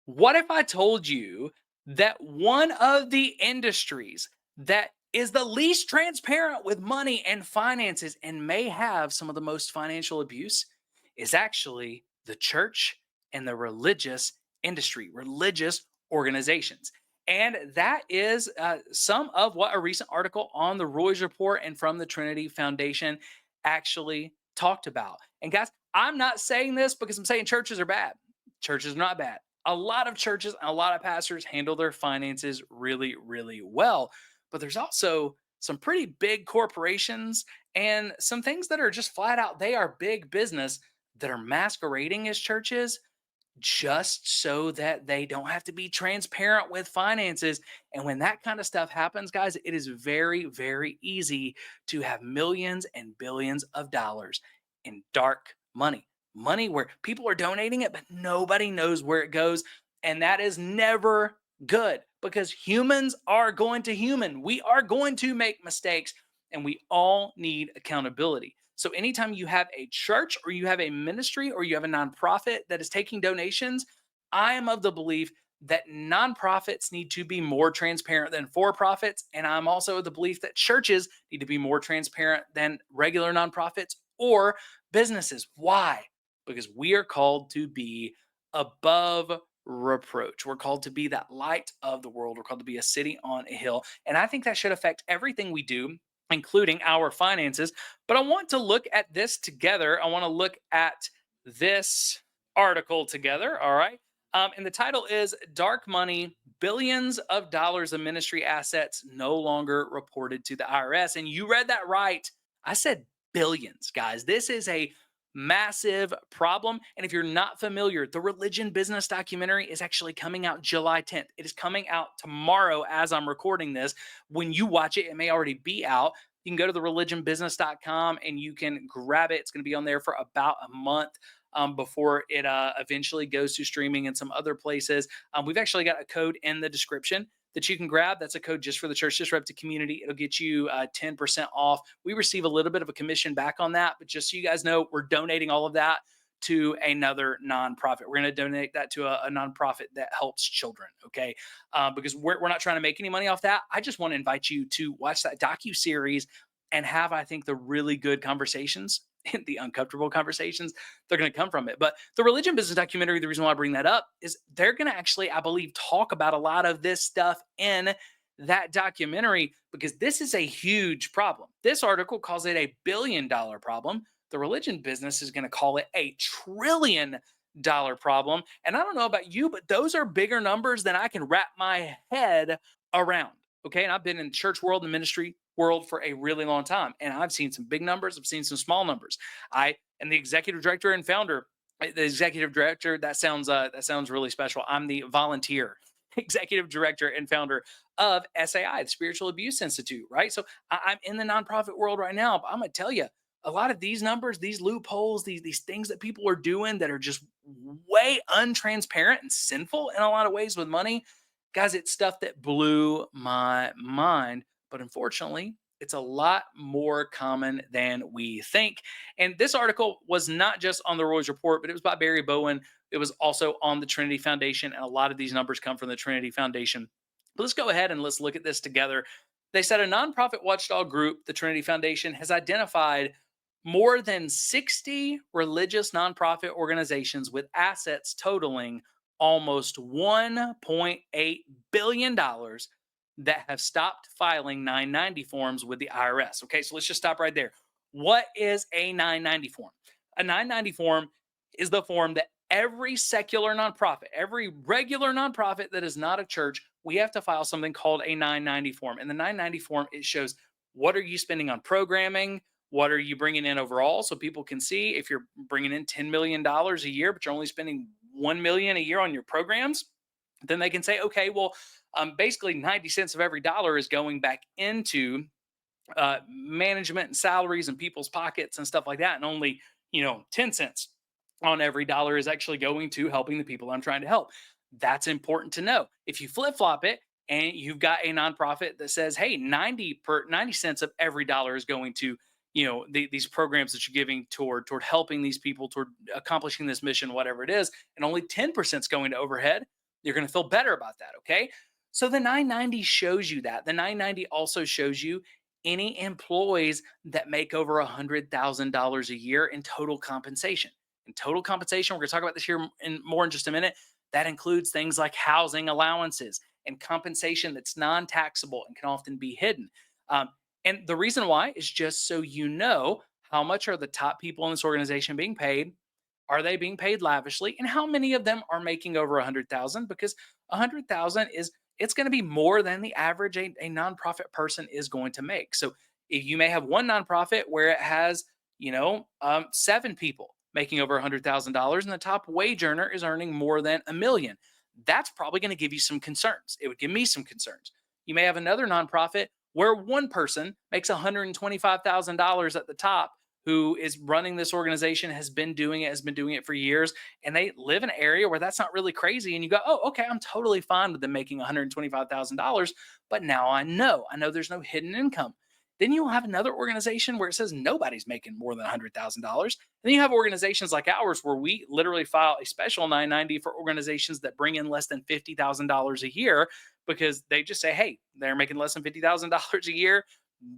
What if I told you that one of the industries that is the least transparent with money and finances and may have some of the most financial abuse is actually the church and the religious industry, religious organizations? And that is some of what a recent article on the Roy's Report and from the Trinity Foundation actually talked about. And guys, I'm not saying this because I'm saying churches are bad. Churches are not bad. A lot of churches and a lot of pastors handle their finances really, really well. But there's also some pretty big corporations and some things that are just flat out, they are big business that are masquerading as churches just so that they don't have to be transparent with finances. And when that kind of stuff happens, guys, it is very, very easy to have millions and billions of dollars in dark money. Money where people are donating it, but nobody knows where it goes. And that is never good because humans are going to human. We are going to make mistakes and we all need accountability. So anytime you have a church or you have a ministry or you have a nonprofit that is taking donations, I am of the belief that nonprofits need to be more transparent than for profits. And I'm also of the belief that churches need to be more transparent than regular nonprofits or businesses. Why? Because we are called to be above reproach. We're called to be that light of the world. We're called to be a city on a hill. And I think that should affect everything we do, including our finances. But I want to look at this together. I want to look at this article together. All right. And the title is Dark Money, Billions of Dollars of Ministry Assets No Longer Reported to the IRS. And you read that right. I said billions, guys. This is a massive problem. And if you're not familiar, the religion business documentary is actually coming out July 10th. It is coming out tomorrow as I'm recording this. When you watch it, it may already be out. You can go to the religionbusiness.com and you can grab it. It's going to be on there for about a month before it eventually goes to streaming and some other places. We've actually got a code in the description that you can grab. That's a code just for the church, just rep to community. It'll get you 10% off. We receive a little bit of a commission back on that, but just so you guys know, we're donating all of that to another nonprofit. We're going to donate that to a nonprofit that helps children, okay? Because we're not trying to make any money off that. I just want to invite you to watch that docu-series and have, I think, the really good conversations and the uncomfortable conversations they're going to come from it. But the religion business documentary, the reason why I bring that up is they're going to actually, I believe, talk about a lot of this stuff in that documentary because this is a huge problem. This article calls it $1 billion problem. The religion business is going to call it $1 trillion problem. And I don't know about you, but those are bigger numbers than I can wrap my head around. Okay. And I've been in church world and ministry world for a really long time. And I've seen some big numbers, I've seen some small numbers. I am the executive director and founder. The executive director, that sounds really special. I'm the volunteer executive director and founder of SAI, the Spiritual Abuse Institute, right? So I'm in the nonprofit world right now, but I'm gonna tell you, a lot of these numbers, these loopholes, these things that people are doing that are just way untransparent and sinful in a lot of ways with money, guys, it's stuff that blew my mind. But unfortunately, it's a lot more common than we think. And this article was not just on the Roy's Report, but it was by Barry Bowen. It was also on the Trinity Foundation. And a lot of these numbers come from the Trinity Foundation. But let's go ahead and let's look at this together. They said a nonprofit watchdog group, the Trinity Foundation, has identified more than 60 religious nonprofit organizations with assets totaling almost $1.8 billion that have stopped filing 990 forms with the IRS. Okay, so let's just stop right there. What is a 990 form? A 990 form is the form that every secular nonprofit, every regular nonprofit that is not a church, we have to file something called a 990 form. And the 990 form, it shows what are you spending on programming? What are you bringing in overall? So people can see if you're bringing in $10 million a year, but you're only spending $1 million a year on your programs, then they can say, okay, well, basically 90 cents of every dollar is going back into management and salaries and people's pockets and stuff like that. And only, 10 cents on every dollar is actually going to helping the people I'm trying to help. That's important to know. If you flip flop it and you've got a nonprofit that says, hey, 90 cents of every dollar is going to, these programs that you're giving toward helping these people, toward accomplishing this mission, whatever it is, and only 10% is going to overhead, You're going to feel better about that. Okay. So the 990 shows you that. The 990 also shows you any employees that make over $100,000 a year in total compensation. In total compensation, we're going to talk about this here in more in just a minute. That includes things like housing allowances and compensation that's non taxable and can often be hidden. Um, and the reason why is just so you know how much are the top people in this organization being paid, are they being paid lavishly, and how many of them are making over 100,000? Because 100,000 is it's going to be more than the average a nonprofit person is going to make. So if you may have one nonprofit where it has, seven people making over $100,000, and the top wage earner is earning more than a million. That's probably going to give you some concerns. It would give me some concerns. You may have another nonprofit where one person makes $125,000 at the top, who is running this organization, has been doing it for years, and they live in an area where that's not really crazy. And you go, oh, okay, I'm totally fine with them making $125,000. But now I know there's no hidden income. Then you'll have another organization where it says nobody's making more than $100,000. Then you have organizations like ours where we literally file a special 990 for organizations that bring in less than $50,000 a year, because they just say, hey, they're making less than $50,000 a year.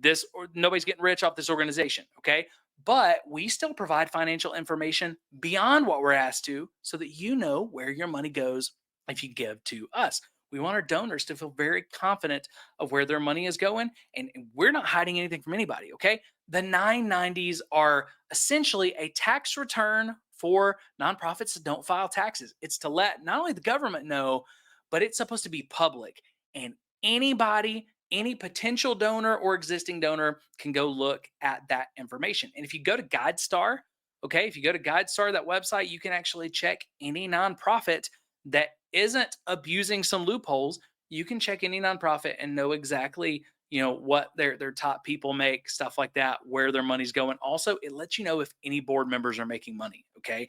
This or nobody's getting rich off this organization. Okay. But we still provide financial information beyond what we're asked to, so that you know where your money goes if you give to us. We want our donors to feel very confident of where their money is going, and we're not hiding anything from anybody. Okay. The 990s are essentially a tax return for nonprofits that don't file taxes. It's to let not only the government know, but it's supposed to be public. And anybody, any potential donor or existing donor can go look at that information. And if you go to GuideStar, okay, if you go to GuideStar, that website, you can actually check any nonprofit that isn't abusing some loopholes. You can check any nonprofit and know exactly, what their top people make, stuff like that, where their money's going. Also, it lets you know if any board members are making money. Okay,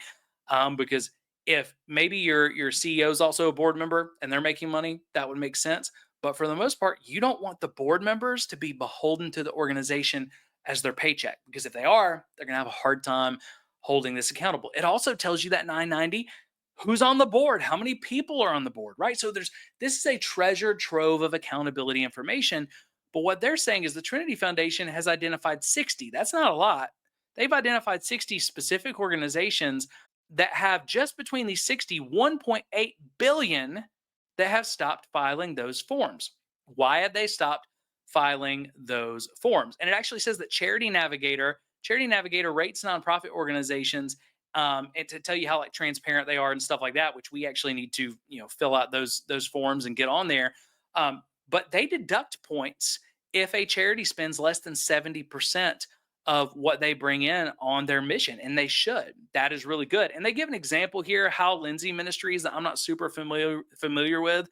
because if maybe your CEO is also a board member and they're making money, that would make sense. But for the most part, you don't want the board members to be beholden to the organization as their paycheck, because if they are, they're going to have a hard time holding this accountable. It also tells you that 990 who's on the board, how many people are on the board, right? So this is a treasure trove of accountability information. But what they're saying is the Trinity Foundation has identified 60. That's not a lot. They've identified 60 specific organizations that have just between these 60, 1.8 billion that have stopped filing those forms. Why have they stopped filing those forms? And it actually says that Charity Navigator rates nonprofit organizations, and to tell you how like transparent they are and stuff like that, which we actually need to fill out those forms and get on there. But they deduct points if a charity spends less than 70% of what they bring in on their mission, and they should. That is really good. And they give an example here how Lindsay Ministries, that I'm not super familiar with,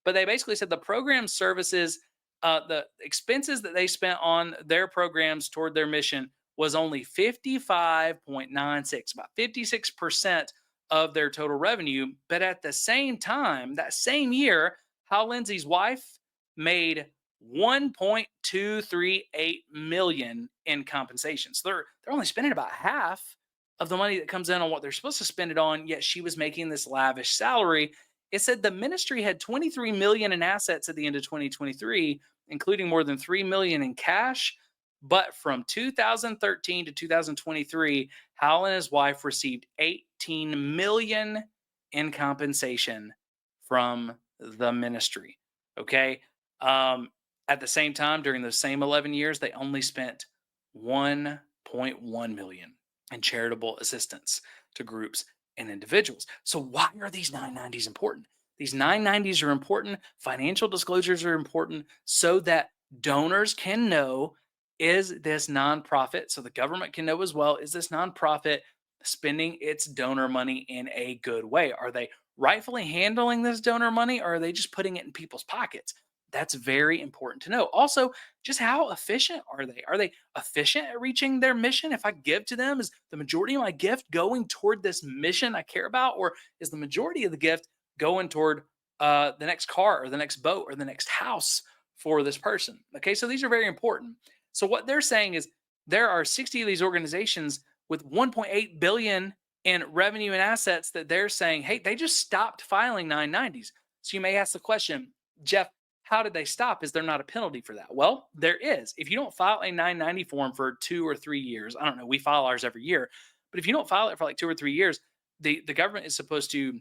but they basically said the program services, the expenses that they spent on their programs toward their mission was only 55.96, about 56% of their total revenue. But at the same time, that same year, Hal Lindsay's wife made 1.238 million in compensation. So they're only spending about half of the money that comes in on what they're supposed to spend it on, yet she was making this lavish salary. It said the ministry had 23 million in assets at the end of 2023, including more than 3 million in cash. But from 2013 to 2023, Hal and his wife received 18 million in compensation from the ministry. Okay. At the same time, during those same 11 years, they only spent 1.1 million in charitable assistance to groups and individuals. So why are these 990s important? These 990s are important. Financial disclosures are important so that donors can know, is this nonprofit, so the government can know as well, is this nonprofit spending its donor money in a good way? Are they rightfully handling this donor money, or are they just putting it in people's pockets? That's very important to know. Also, just how efficient are they? Are they efficient at reaching their mission? If I give to them, is the majority of my gift going toward this mission I care about, or is the majority of the gift going toward the next car or the next boat or the next house for this person? Okay, so these are very important. So what they're saying is there are 60 of these organizations with 1.8 billion in revenue and assets that they're saying, hey, they just stopped filing 990s. So you may ask the question, Jeff, how did they stop? Is there not a penalty for that? Well, there is. If you don't file a 990 form for 2 or 3 years, I don't know, we file ours every year, but if you don't file it for like 2 or 3 years, the government is supposed to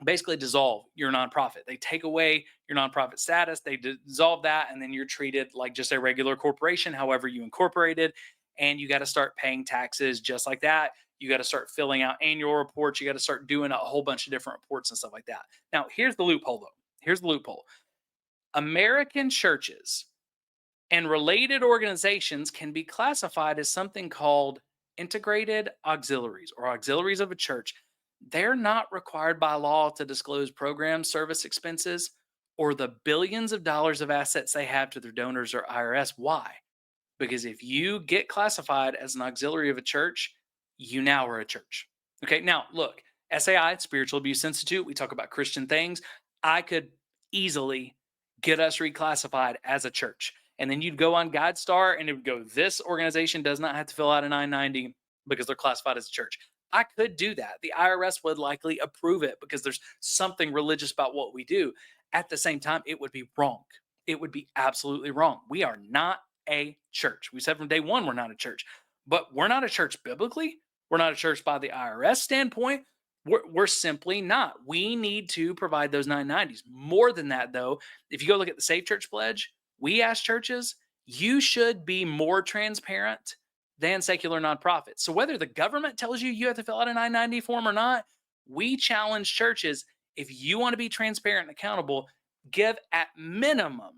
basically dissolve your nonprofit. They take away your nonprofit status, they dissolve that, and then you're treated like just a regular corporation, however you incorporated, and you got to start paying taxes just like that. You got to start filling out annual reports. You got to start doing a whole bunch of different reports and stuff like that. Now, here's the loophole though. Here's the loophole. American churches and related organizations can be classified as something called integrated auxiliaries or auxiliaries of a church. They're not required by law to disclose program service expenses or the billions of dollars of assets they have to their donors or IRS. Why? Because if you get classified as an auxiliary of a church, you now are a church. Okay, now look, SAI, Spiritual Abuse Institute, we talk about Christian things. I could easily get us reclassified as a church. And then you'd go on GuideStar and it would go, this organization does not have to fill out a 990 because they're classified as a church. I could do that. The IRS would likely approve it because there's something religious about what we do. At the same time, it would be wrong. It would be absolutely wrong. We are not a church. We said from day one, we're not a church, but we're not a church biblically. We're not a church by the IRS standpoint. We're simply not. We need to provide those 990s. More than that, though, if you go look at the Safe Church Pledge, we ask churches, you should be more transparent than secular nonprofits. So whether the government tells you you have to fill out a 990 form or not, we challenge churches, if you want to be transparent and accountable, give at minimum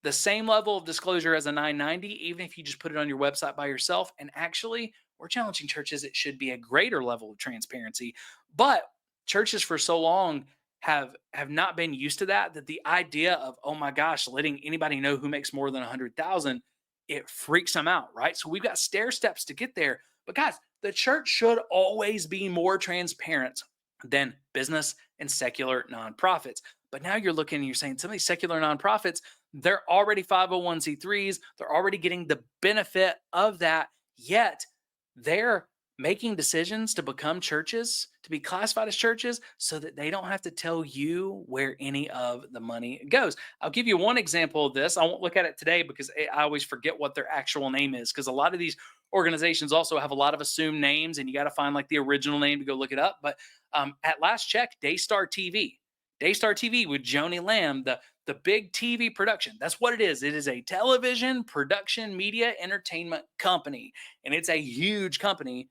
the same level of disclosure as a 990, even if you just put it on your website by yourself. And actually, we're challenging churches, it should be a greater level of transparency. But churches for so long have not been used to that the idea of, oh my gosh, letting anybody know who makes more than 100,000, it freaks them out, right? So we've got stair steps to get there. But guys, the church should always be more transparent than business and secular nonprofits. But now you're looking and you're saying some of these secular nonprofits, they're already 501c3s. They're already getting the benefit of that. Yet they're making decisions to become churches, to be classified as churches, so that they don't have to tell you where any of the money goes. I'll give you one example of this. I won't look at it today because I always forget what their actual name is, because a lot of these organizations also have a lot of assumed names and you got to find like the original name to go look it up. But at last check, Daystar TV with Joni Lamb, the big TV production. That's what it is. It is a television production media entertainment company, and it's a huge company.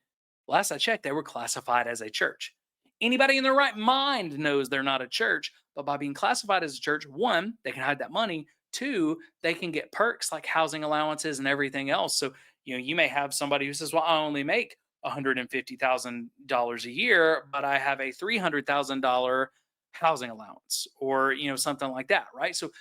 Last I checked, they were classified as a church. Anybody in their right mind knows they're not a church, but by being classified as a church, one, they can hide that money. Two, they can get perks like housing allowances and everything else. So, you may have somebody who says, well, I only make $150,000 a year, but I have a $300,000 housing allowance or something like that, right? So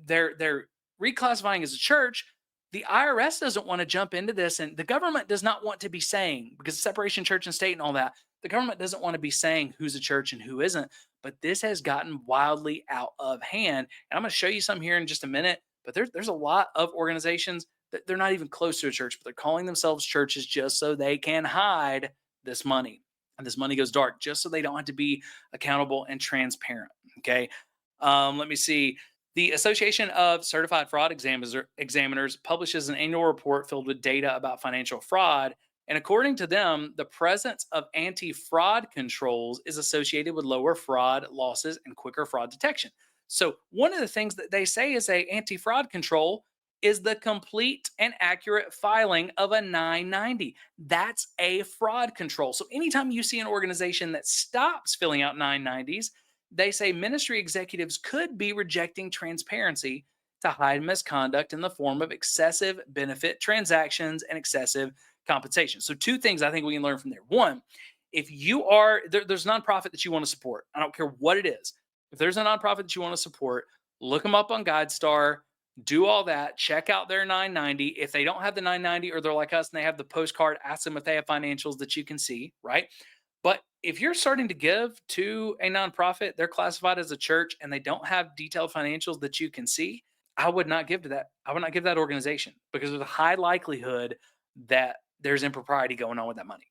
they're reclassifying as a church. The IRS doesn't want to jump into this, and the government does not want to be saying, because separation church and state and all that, the government doesn't want to be saying who's a church and who isn't. But this has gotten wildly out of hand, and I'm going to show you some here in just a minute. But there's a lot of organizations that they're not even close to a church, but they're calling themselves churches just so they can hide this money. And this money goes dark just so they don't have to be accountable and transparent. Okay. Let me see. The Association of Certified Fraud Examiners publishes an annual report filled with data about financial fraud. And according to them, the presence of anti fraud controls is associated with lower fraud losses and quicker fraud detection. So, one of the things that they say is a anti fraud control is the complete and accurate filing of a 990. That's a fraud control. So anytime you see an organization that stops filling out 990s, they say ministry executives could be rejecting transparency to hide misconduct in the form of excessive benefit transactions and excessive compensation. So, two things I think we can learn from there. One, if you are there's a nonprofit that you want to support, I don't care what it is. If there's a nonprofit that you want to support, look them up on GuideStar, do all that, check out their 990. If they don't have the 990 or they're like us and they have the postcard, ask them if they have financials that you can see, right? But if you're starting to give to a nonprofit, they're classified as a church and they don't have detailed financials that you can see, I would not give to that. I would not give that organization because there's a high likelihood that there's impropriety going on with that money.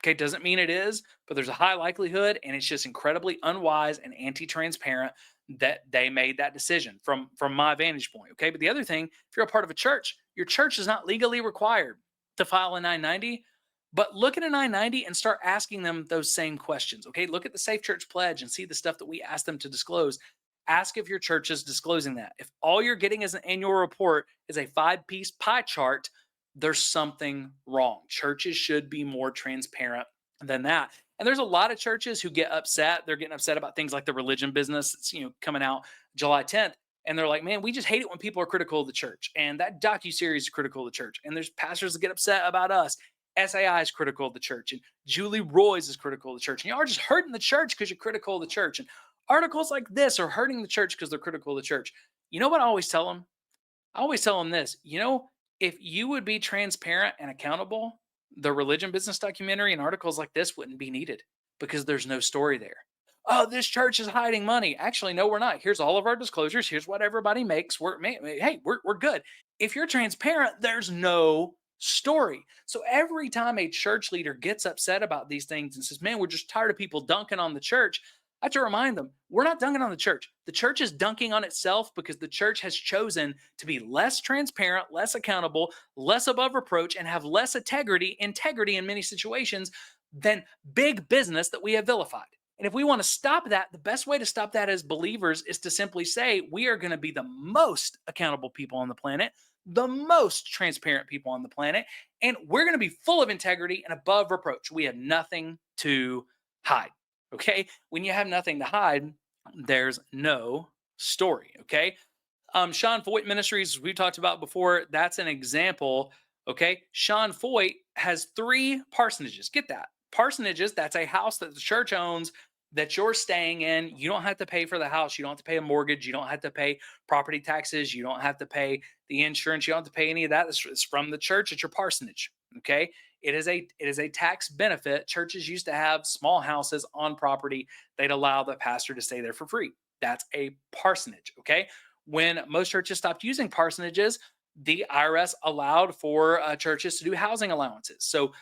Okay, doesn't mean it is, but there's a high likelihood, and it's just incredibly unwise and anti-transparent that they made that decision from my vantage point. Okay, but the other thing, if you're a part of a church, your church is not legally required to file a 990. But look at a 990 and start asking them those same questions. Okay, look at the Safe Church Pledge and see the stuff that we ask them to disclose. Ask if your church is disclosing that. If all you're getting as an annual report is a 5-piece pie chart, there's something wrong. Churches should be more transparent than that. And there's a lot of churches who get upset. They're getting upset about things like the religion business that's coming out July 10th. And they're like, man, we just hate it when people are critical of the church. And that docu-series is critical of the church. And there's pastors that get upset about us. SAI is critical of the church. And Julie Roy's is critical of the church. And y'all are just hurting the church because you're critical of the church. And articles like this are hurting the church because they're critical of the church. You know what I always tell them? I always tell them this, if you would be transparent and accountable, the religion business documentary and articles like this wouldn't be needed because there's no story there. Oh, this church is hiding money. Actually, no, we're not. Here's all of our disclosures. Here's what everybody makes. We're good. If you're transparent, there's no story. So every time a church leader gets upset about these things and says, man, we're just tired of people dunking on the church, I have to remind them, we're not dunking on the church. The church is dunking on itself because the church has chosen to be less transparent, less accountable, less above reproach, and have less integrity in many situations than big business that we have vilified. And if we want to stop that, the best way to stop that as believers is to simply say, we are going to be the most accountable people on the planet, the most transparent people on the planet, and we're going to be full of integrity and above reproach. We have nothing to hide. Okay. When you have nothing to hide, there's no story. Okay. Sean Feucht Ministries, we talked about before, that's an example. Okay. Sean Feucht has 3 parsonages. Get that. Parsonages, that's a house that the church owns that you're staying in. You don't have to pay for the house. You don't have to pay a mortgage. You don't have to pay property taxes. You don't have to pay the insurance. You don't have to pay any of that. It's from the church. It's your parsonage. Okay. It is a tax benefit. Churches used to have small houses on property. They'd allow the pastor to stay there for free. That's a parsonage. Okay. When most churches stopped using parsonages, the IRS allowed for churches to do housing allowances. So,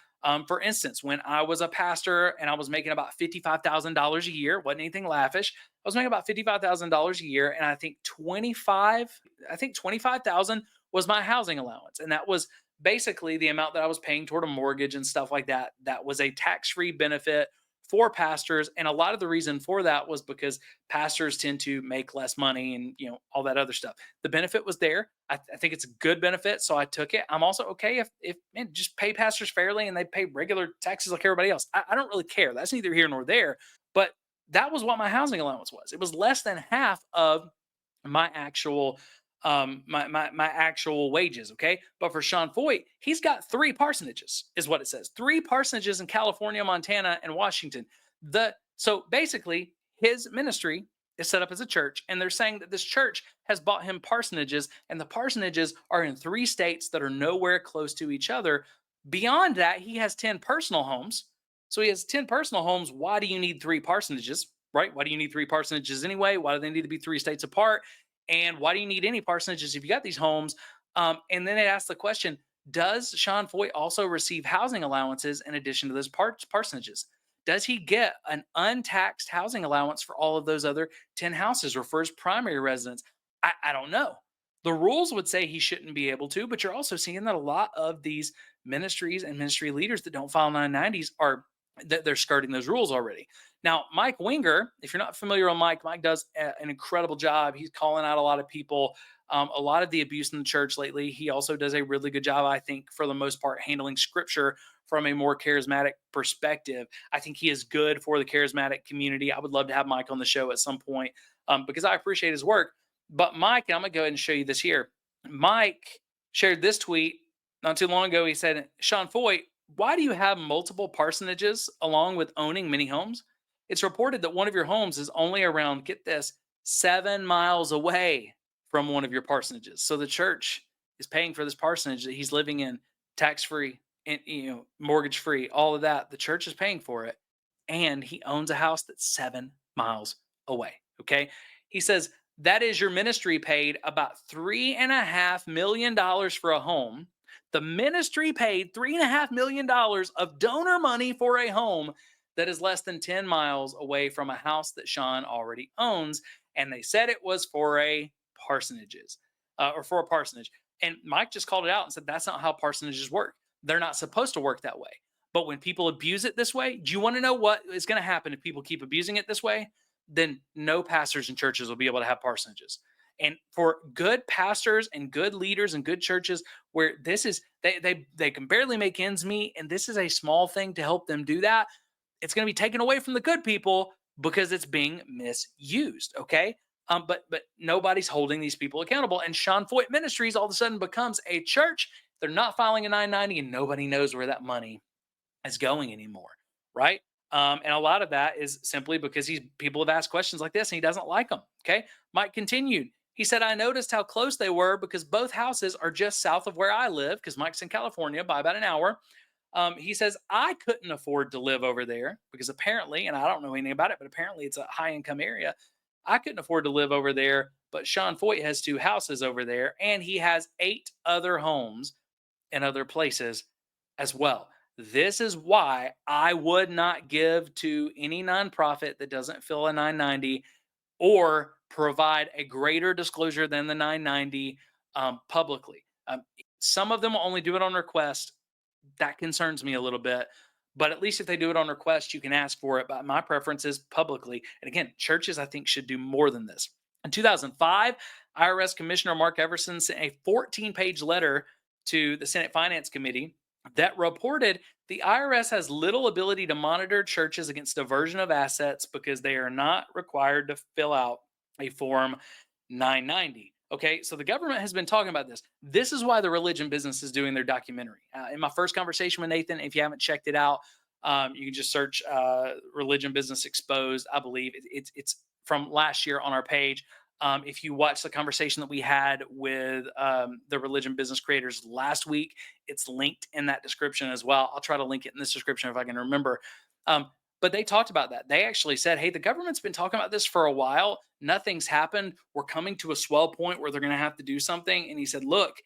for instance, when I was a pastor and I was making about $55,000 a year, wasn't anything lavish. I was making about $55,000 a year, and I think 25,000 was my housing allowance, and that was basically the amount that I was paying toward a mortgage and stuff like that. That was a tax-free benefit for pastors, and a lot of the reason for that was because pastors tend to make less money and all that other stuff. The benefit was there. I think it's a good benefit, so I took it. I'm also okay if man, just pay pastors fairly and they pay regular taxes like everybody else. I don't really care. That's neither here nor there. But that was what my housing allowance was. It was less than half of my actual my actual wages. Okay, but for Sean Feucht, he's got 3 parsonages, is what it says. 3 parsonages in California, Montana, and Washington. So basically, his ministry is set up as a church, and they're saying that this church has bought him parsonages, and the parsonages are in 3 states that are nowhere close to each other. Beyond that, he has 10 personal homes. So he has 10 personal homes. Why do you need 3 parsonages? Right? Why do you need 3 parsonages anyway? Why do they need to be 3 states apart? And why do you need any parsonages if you got these homes? And then it asks the question, does Sean Feucht also receive housing allowances in addition to those parsonages? Does he get an untaxed housing allowance for all of those other 10 houses or for his primary residence? I don't know. The rules would say he shouldn't be able to, but you're also seeing that a lot of these ministries and ministry leaders that don't file 990s are that they're skirting those rules already. Now, Mike Winger, if you're not familiar with Mike does an incredible job. He's calling out a lot of people, a lot of the abuse in the church lately. He also does a really good job, I think, for the most part, handling scripture from a more charismatic perspective. I think he is good for the charismatic community. I would love to have Mike on the show at some point because I appreciate his work. But Mike, and I'm going to go ahead and show you this here. Mike shared this tweet not too long ago. He said, Sean Feucht, why do you have multiple parsonages along with owning many homes? It's reported that one of your homes is only around, get this, 7 miles away from one of your parsonages. So the church is paying for this parsonage that he's living in tax free and mortgage free, all of that. The church is paying for it. And he owns a house that's 7 miles away. Okay. He says that is your ministry paid about $3.5 million for a home The ministry paid $3.5 million of donor money for a home that is less than 10 miles away from a house that Sean already owns. And they said it was for a parsonages or for a parsonage. And Mike just called it out and said that's not how parsonages work. They're not supposed to work that way. But when people abuse it this way, do you want to know what is going to happen if people keep abusing it this way? Then no pastors and churches will be able to have parsonages. And for good pastors and good leaders and good churches where this is they can barely make ends meet and this is a small thing to help them do that, it's going to be taken away from the good people because it's being misused. Okay. But nobody's holding these people accountable. And Sean Feucht Ministries all of a sudden becomes a church. They're not filing a 990 and nobody knows where that money is going anymore. Right. And a lot of that is simply because people have asked questions like this and he doesn't like them. Okay. Mike continued. He said, I noticed how close they were because both houses are just south of where I live, because Mike's in California by about an hour. He says, I couldn't afford to live over there because apparently, and I don't know anything about it, but apparently it's a high income area. I couldn't afford to live over there, but Sean Feucht has two houses over there and he has 8 other homes in other places as well. This is why I would not give to any nonprofit that doesn't fill a 990 or provide a greater disclosure than the 990 publicly. Some of them will only do it on request. That concerns me a little bit. But at least if they do it on request, you can ask for it. But my preference is publicly. And again, churches, I think, should do more than this. In 2005, IRS Commissioner Mark Everson sent a 14-page letter to the Senate Finance Committee that reported the IRS has little ability to monitor churches against diversion of assets because they are not required to fill out a Form 990. Okay, so the government has been talking about this. This is why the religion business is doing their documentary. In my first conversation with Nathan, if you haven't checked it out, you can just search "Religion Business Exposed." I believe it's from last year on our page. If you watch the conversation that we had with the religion business creators last week, it's linked in that description as well. I'll try to link it in this description if I can remember. Um, but they talked about that. They actually said, hey, the government's been talking about this for a while. Nothing's happened. We're coming to a swell point where they're going to have to do something. And he said, look,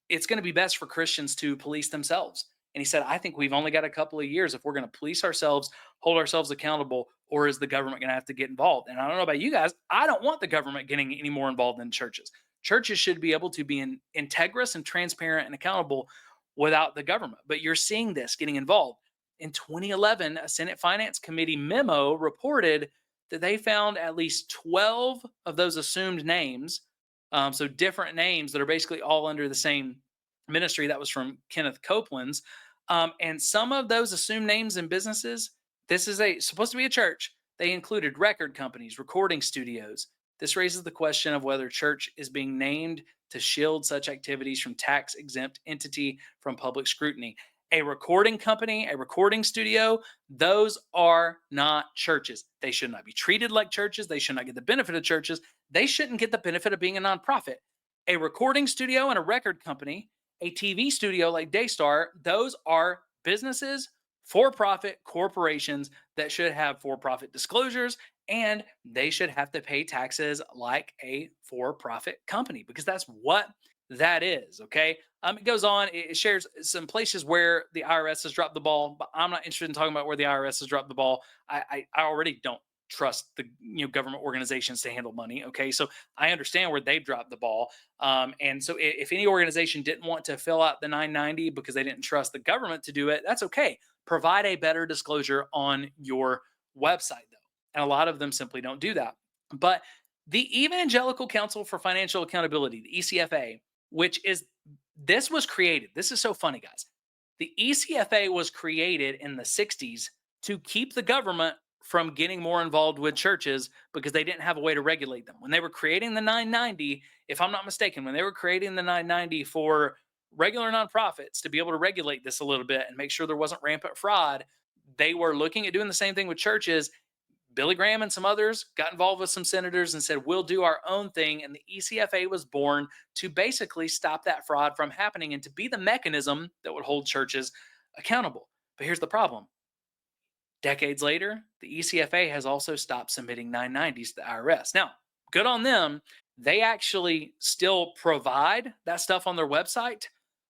it's going to be best for Christians to police themselves. And he said, I think we've only got a couple of years if we're going to police ourselves, hold ourselves accountable, or is the government going to have to get involved? And I don't know about you guys. I don't want the government getting any more involved in churches. Churches should be able to be integrous and transparent and accountable without the government. But you're seeing this getting involved. In 2011, a Senate Finance Committee memo reported that they found at least 12 of those assumed names, so different names that are basically all under the same ministry. That was from Kenneth Copeland's. And some of those assumed names and businesses, this is supposed to be a church. They included record companies, recording studios. This raises the question of whether church is being named to shield such activities from tax exempt entity from public scrutiny. A recording company, a recording studio, those are not churches. They should not be treated like churches. They should not get the benefit of churches. They shouldn't get the benefit of being a nonprofit. A recording studio and a record company, a TV studio like Daystar, those are businesses, for-profit corporations that should have for-profit disclosures, and they should have to pay taxes like a for-profit company because that's what that is. Okay. It goes on. It shares some places where the IRS has dropped the ball, but I'm not interested in talking about where the IRS has dropped the ball. I already don't trust the government organizations to handle money. Okay, so I understand where they've dropped the ball. And so if any organization didn't want to fill out the 990 because they didn't trust the government to do it, that's okay. Provide a better disclosure on your website, though. And a lot of them simply don't do that. But the Evangelical Council for Financial Accountability, the ECFA, which is this was created. This is so funny, guys. The ECFA was created in the 60s to keep the government from getting more involved with churches because they didn't have a way to regulate them. When they were creating the 990, if I'm not mistaken, when they were creating the 990 for regular nonprofits to be able to regulate this a little bit and make sure there wasn't rampant fraud, they were looking at doing the same thing with churches. Billy Graham and some others got involved with some senators and said, we'll do our own thing. And the ECFA was born to basically stop that fraud from happening and to be the mechanism that would hold churches accountable. But here's the problem. Decades later, the ECFA has also stopped submitting 990s to the IRS. Now, good on them. They actually still provide that stuff on their website,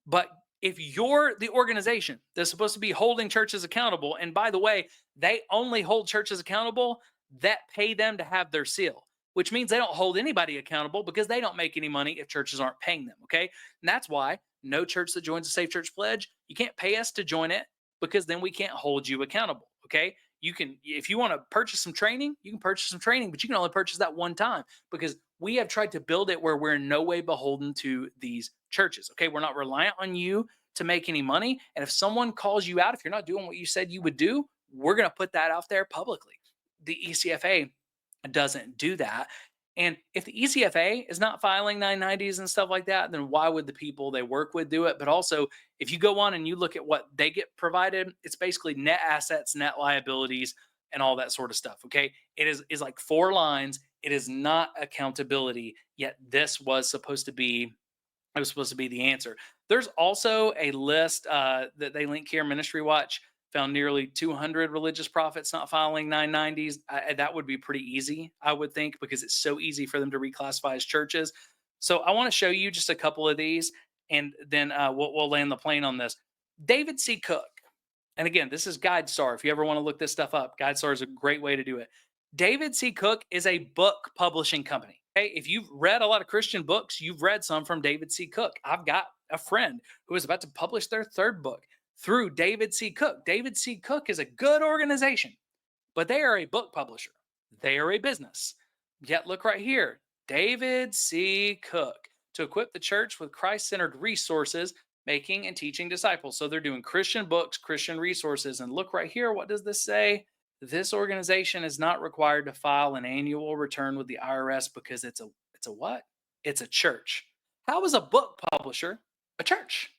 but if you're the organization that's supposed to be holding churches accountable, and by the way, they only hold churches accountable that pay them to have their seal, which means they don't hold anybody accountable because they don't make any money if churches aren't paying them. Okay. And that's why no church that joins a Safe Church Pledge, you can't pay us to join it because then we can't hold you accountable. Okay. You can, if you want to purchase some training, you can purchase some training, but you can only purchase that one time because we have tried to build it where we're in no way beholden to these churches. Okay. We're not reliant on you to make any money. And if someone calls you out, if you're not doing what you said you would do, we're going to put that out there publicly. The ECFA doesn't do that. And if the ECFA is not filing 990s and stuff like that, then why would the people they work with do it? But also, if you go on and you look at what they get provided, it's basically net assets, net liabilities, and all that sort of stuff. Okay. It is like 4 lines. It is not accountability, yet this was supposed to be it was supposed to be the answer. There's also a list that they link here. Ministry Watch found nearly 200 religious prophets not filing 990s. That would be pretty easy, I would think, because it's so easy for them to reclassify as churches. So I want to show you just a couple of these, and then we'll land the plane on this. David C. Cook. And again, this is GuideStar. If you ever want to look this stuff up, GuideStar is a great way to do it. David C. Cook is a book publishing company. Okay, if you've read a lot of Christian books, you've read some from David C. Cook. I've got a friend who is about to publish their 3rd book through David C. Cook. David C. Cook is a good organization, but they are a book publisher. They are a business. Yet look right here, David C. Cook, to equip the church with Christ-centered resources, making and teaching disciples. So they're doing Christian books, Christian resources. And look right here, what does this say? This organization is not required to file an annual return with the IRS because it's a what? It's a church. How is a book publisher a church?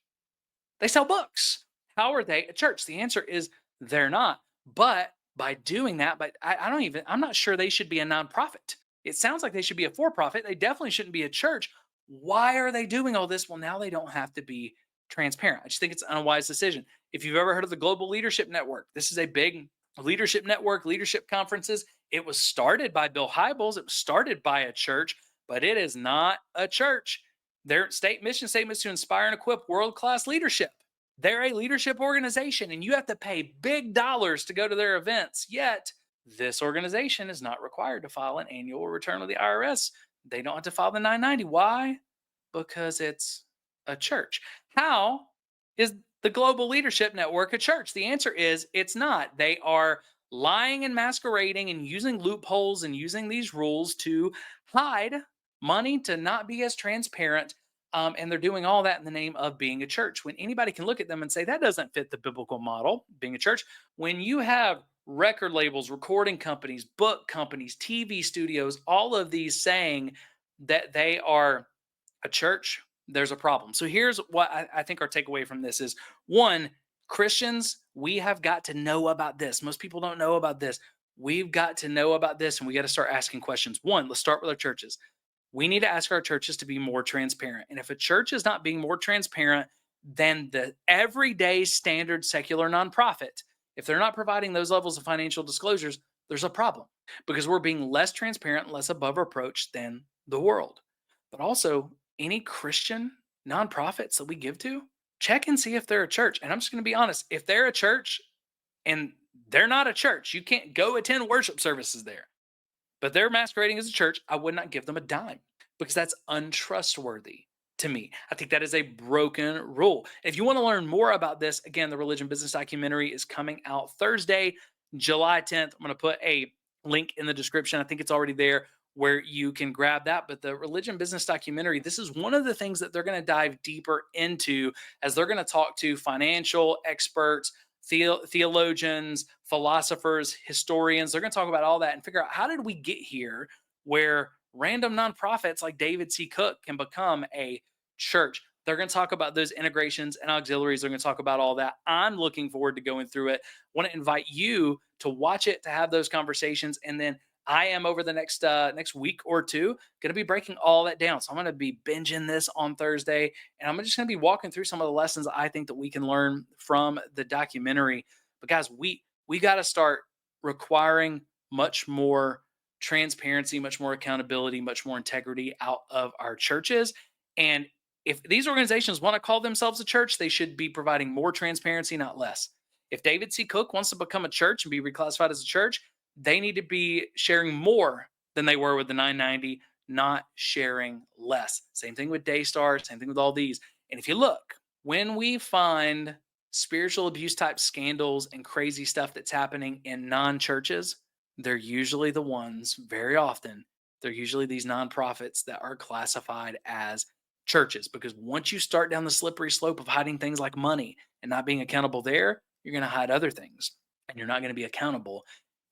They sell books. How are they a church? The answer is they're not. But by doing that, but I'm not sure they should be a nonprofit. It sounds like they should be a for profit. They definitely shouldn't be a church. Why are they doing all this? Well, now they don't have to be transparent. I just think it's an unwise decision. If you've ever heard of the Global Leadership Network, this is a big leadership network, leadership conferences. It was started by Bill Hybels. It was started by a church, but it is not a church. Their state mission statement is to inspire and equip world-class leadership. They're a leadership organization, and you have to pay big dollars to go to their events. Yet, this organization is not required to file an annual return with the IRS. They don't have to file the 990. Why? Because it's a church. How is the Global Leadership Network a church? The answer is it's not. They are lying and masquerading and using loopholes and using these rules to hide money, to not be as transparent. And they're doing all that in the name of being a church. When anybody can look at them and say that doesn't fit the biblical model, being a church, when you have record labels, recording companies, book companies, TV studios, all of these saying that they are a church, there's a problem. So here's what I think our takeaway from this is: one, Christians, we have got to know about this. Most people don't know about this. We've got to know about this, and we got to start asking questions. One, let's start with our churches. We need to ask our churches to be more transparent. And if a church is not being more transparent than the everyday standard secular nonprofit, if they're not providing those levels of financial disclosures, there's a problem because we're being less transparent, less above reproach than the world. But also, any Christian nonprofits that we give to, check and see if they're a church. And I'm just going to be honest, if they're a church and they're not a church, you can't go attend worship services there, but they're masquerading as a church, I would not give them a dime because that's untrustworthy to me. I think that is a broken rule. If you want to learn more about this, again, the Religion Business documentary is coming out Thursday, July 10th. I'm going to put a link in the description. I think it's already there where you can grab that. But the Religion Business documentary, this is one of the things that they're going to dive deeper into as they're going to talk to financial experts, theologians, philosophers, historians. They're going to talk about all that and figure out how did we get here where random nonprofits like David C. Cook can become a church. They're going to talk about those integrations and auxiliaries. They're going to talk about all that. I'm looking forward to going through it. I want to invite you to watch it, to have those conversations, and then I am over the next week or two going to be breaking all that down. So I'm going to be binging this on Thursday, and I'm just going to be walking through some of the lessons I think that we can learn from the documentary. But guys, we got to start requiring much more transparency, much more accountability, much more integrity out of our churches. And If these organizations want to call themselves a church, they should be providing more transparency, not less. If David C. Cook wants to become a church and be reclassified as a church, they need to be sharing more than they were with the 990, not sharing less. Same thing with Daystar, same thing with all these. And if you look, when we find spiritual abuse type scandals and crazy stuff that's happening in non churches, they're usually the ones, very often, they're usually these nonprofits that are classified as churches, because once you start down the slippery slope of hiding things like money and not being accountable there, you're going to hide other things and you're not going to be accountable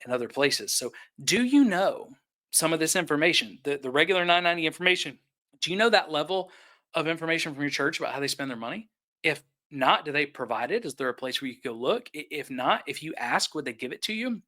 in other places. So, do you know some of this information, the regular 990 information? Do you know that level of information from your church about how they spend their money? If not, do they provide it? Is there a place where you could go look? If not, if you ask, would they give it to you?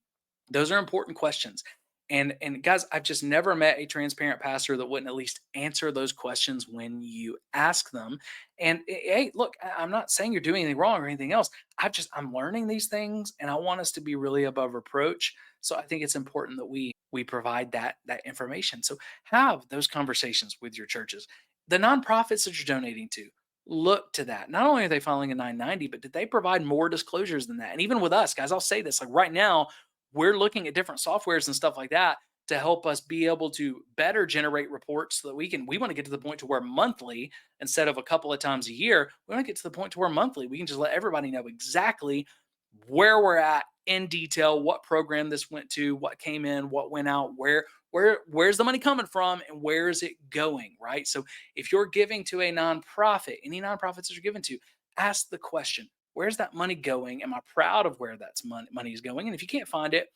Those are important questions. And guys, I've just never met a transparent pastor that wouldn't at least answer those questions when you ask them. And hey, look, I'm not saying you're doing anything wrong or anything else. I'm learning these things and I want us to be really above reproach. So I think it's important that we provide that information. So have those conversations with your churches. The nonprofits that you're donating to, look to that. Not only are they filing a 990, but did they provide more disclosures than that? And even with us, guys, I'll say this, like right now, we're looking at different softwares and stuff like that to help us be able to better generate reports so that we want to get to the point to where monthly, instead of a couple of times a year, we want to get to the point to where monthly we can just let everybody know exactly where we're at in detail, what program this went to, what came in, what went out, where's the money coming from, and where is it going, right? So if you're giving to a nonprofit, any nonprofits that you're giving to, ask the question, where's that money going? Am I proud of where that's money is going? And if you can't find it,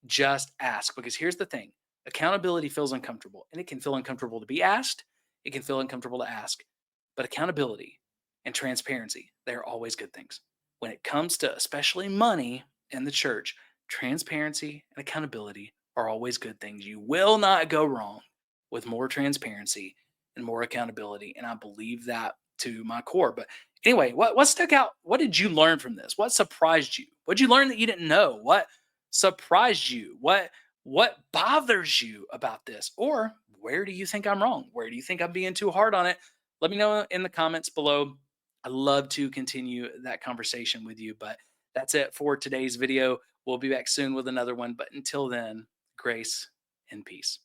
just ask, because here's the thing, accountability feels uncomfortable, and it can feel uncomfortable to be asked, it can feel uncomfortable to ask, but accountability and transparency, they're always good things. When it comes to especially money in the church, transparency and accountability are always good things. You will not go wrong with more transparency and more accountability. And I believe that to my core. But anyway, what stuck out? What did you learn from this? What surprised you? What did you learn that you didn't know? What surprised you? What bothers you about this? Or where do you think I'm wrong? Where do you think I'm being too hard on it? Let me know in the comments below. I love to continue that conversation with you. But that's it for today's video. We'll be back soon with another one. But until then, grace and peace.